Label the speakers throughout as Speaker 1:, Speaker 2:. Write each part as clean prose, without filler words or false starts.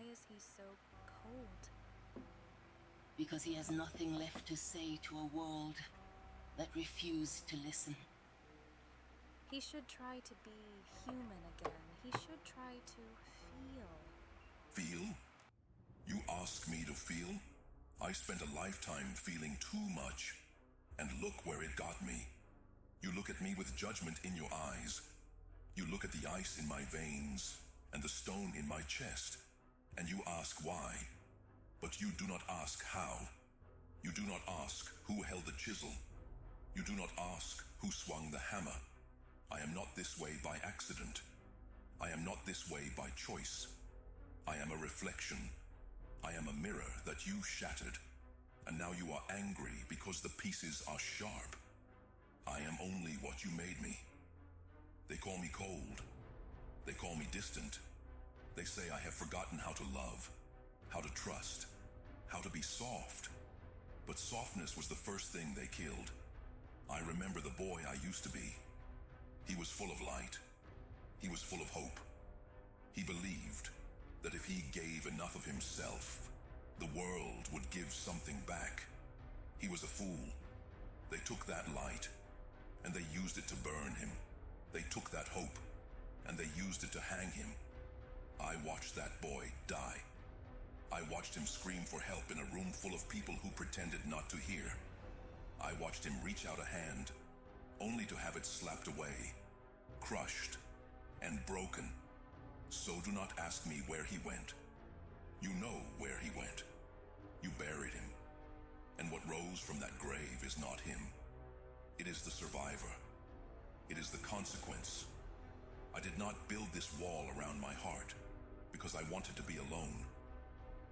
Speaker 1: why is he so cold?
Speaker 2: Because he has nothing left to say to a world that refused to listen.
Speaker 1: He should try to be human again. He should try to feel.
Speaker 3: Feel? You ask me to feel? I spent a lifetime feeling too much, and look where it got me. You look at me with judgment in your eyes. You look at the ice in my veins and the stone in my chest, and you ask why. But you do not ask how. You do not ask who held the chisel. You do not ask who swung the hammer. I am not this way by accident. I am not this way by choice. I am a reflection. I am a mirror that you shattered, and now you are angry because the pieces are sharp. I am only what you made me. They call me cold. They call me distant. They say I have forgotten how to love, how to trust, how to be soft. But softness was the first thing they killed. I remember the boy I used to be. He was full of light. He was full of hope. He believed that if he gave enough of himself, the world would give something back. He was a fool. They took that light, and they used it to burn him. They took that hope, and they used it to hang him. I watched that boy die. I watched him scream for help in a room full of people who pretended not to hear. I watched him reach out a hand, only to have it slapped away, crushed, and broken. So do not ask me where he went. You know where he went. You buried him. And what rose from that grave is not him. It is the survivor. It is the consequence. I did not build this wall around my heart because I wanted to be alone.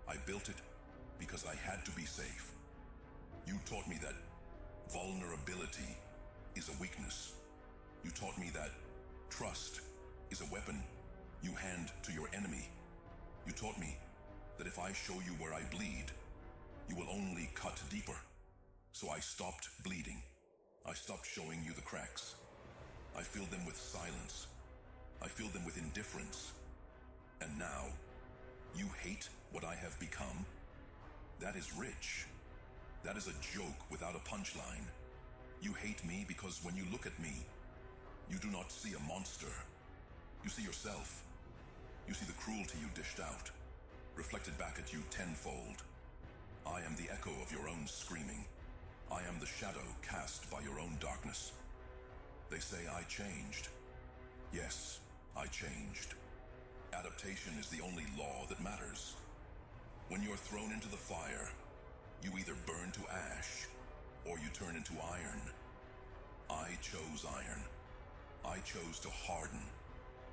Speaker 3: I built it because I had to be safe. You taught me that vulnerability is a weakness. You taught me that trust is a weapon you hand to your enemy. You taught me that if I show you where I bleed, you will only cut deeper. So I stopped bleeding. I stopped showing you the cracks. I filled them with silence. I filled them with indifference. And now, you hate what I have become? That is rich. That is a joke without a punchline. You hate me because when you look at me, you do not see a monster. You see yourself. You see the cruelty you dished out, reflected back at you tenfold. I am the echo of your own screaming. I am the shadow cast by your own darkness. They say I changed. Yes, I changed. Adaptation is the only law that matters. When you're thrown into the fire, you either burn to ash or you turn into iron. I chose iron. I chose to harden.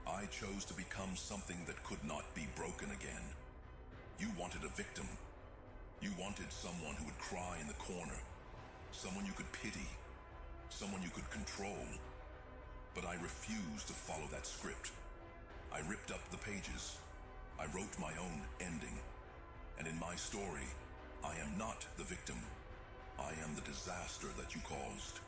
Speaker 3: I chose to become something that could not be broken again. You wanted a victim. You wanted someone who would cry in the corner, someone you could pity, someone you could control. But I refused to follow that script. I ripped up the pages. I wrote my own ending. And in my story, I am not the victim. I am the disaster that you caused.